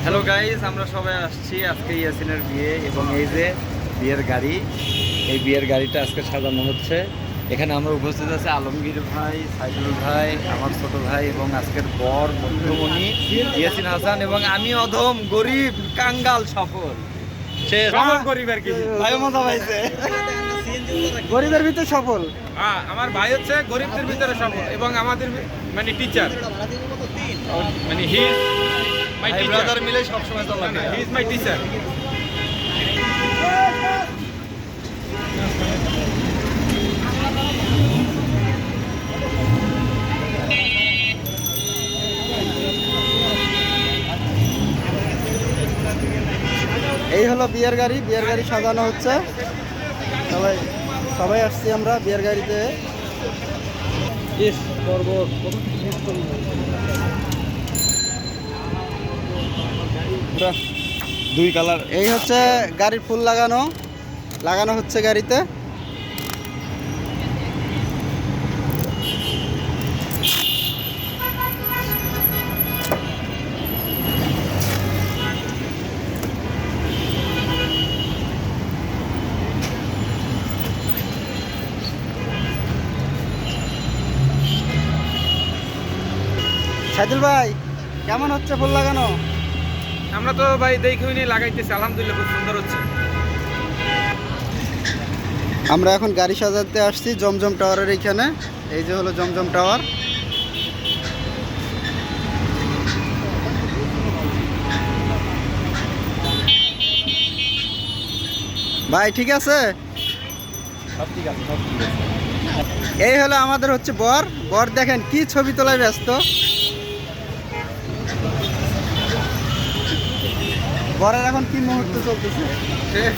Hello guys, আমরা সবাই আসছি আজকে ইয়াসিনের বিয়ে এবং এই যে বিয়ের গাড়ি, এই বিয়ের গাড়িটা আজকে সাজানো হচ্ছে। এখানে আমরা উপস্থিত আছে আলমগীর ভাই, সাইদুল ভাই, আমার ছোট ভাই এবং আজকের বর মধ্যমণি ইয়াসিন হাসান এবং আমি অধম গরিব কাঙ্গাল সফল গরিব আর কি। ভাই মজা পাইছে, গরিবের ভিতরে সফল। আমার ভাই হচ্ছে গরিবদের ভিতরে সফল এবং আমাদের মানে টিচার, মানে হি ইজ মাই ব্রাদার মিলে সবসময় তো লাগে। He is my teacher. এই হলো বিয়ের গাড়ি, বিয়ের গাড়ি সাজানো হচ্ছে। সবাই সবাই আসছি আমরা বিয়ের গাড়িতে। দুই কালার। এই হচ্ছে গাড়ির ফুল লাগানো হচ্ছে গাড়িতে। সাইদুল ভাই, কেমন হচ্ছে ফুল লাগানো? আমরা তো ভাই দেখে নিয়ে লাগাইতেছি, আলহামদুলিল্লাহ খুব সুন্দর হচ্ছে। আমরা এখন গাড়ি সাজাতে আসছি জমজম টাওয়ারের এইখানে। এই যে হলো জমজম টাওয়ার। ভাই ঠিক আছে? সব ঠিক আছে, সব ঠিক আছে। এই হলো আমাদের হচ্ছে বর। বর দেখেন কি ছবি তোলায় ব্যস্ত। বরের এখন কি মুহূর্ত চলতেছে?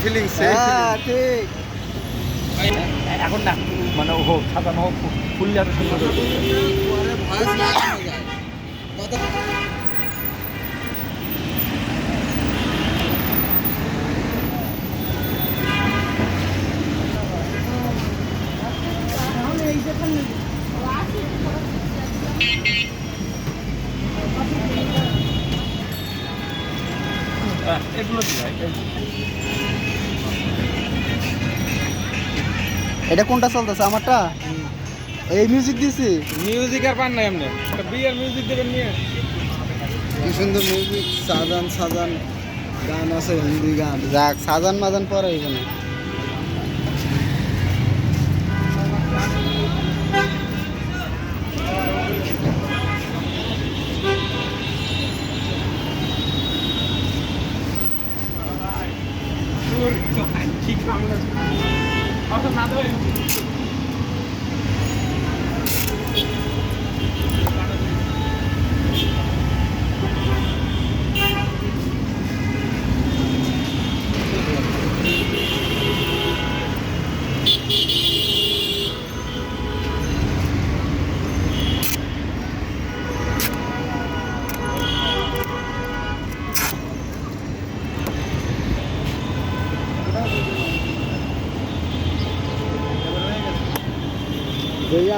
ফিলিংস ঠিক। এখন না মানে হোক সাজানো হোক, ফুললে এত সুন্দর এগুলো কি ভাই? এটা কোনটা চলতেছে? আমারটা এই মিউজিক দিছি। মিউজিক আর পান নাই এমনি, বিয়ের মিউজিক দেবেন নিয়ে। কি সুন্দর মিউজিক, সাজান গান আছে, হিন্দি গান। যাক, সাজান মাজান পরে এখানে।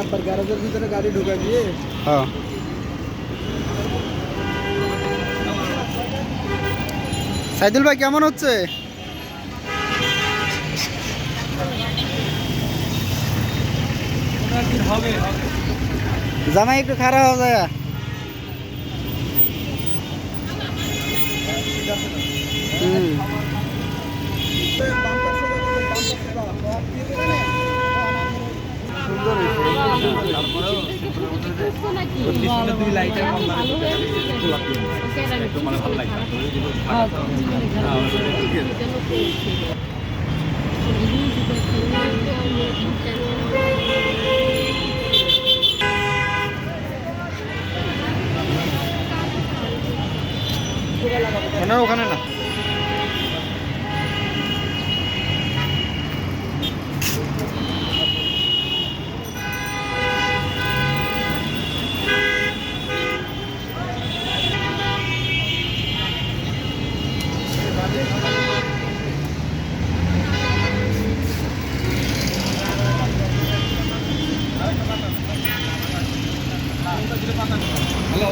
আপনার গ্যারেজের ভিতরে গাড়ি ঢুকা দিয়ে। হ্যাঁ, সাইদুল ভাই কেমন হচ্ছে? জামাই একটু খারাপ হয়ে যায়। দুই লাইটের মানে ভালো লাগে। ওখানে না হ্যালো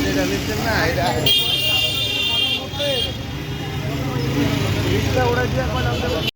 যেটা নিচ্ছেন না এটা ওরা দিয়ে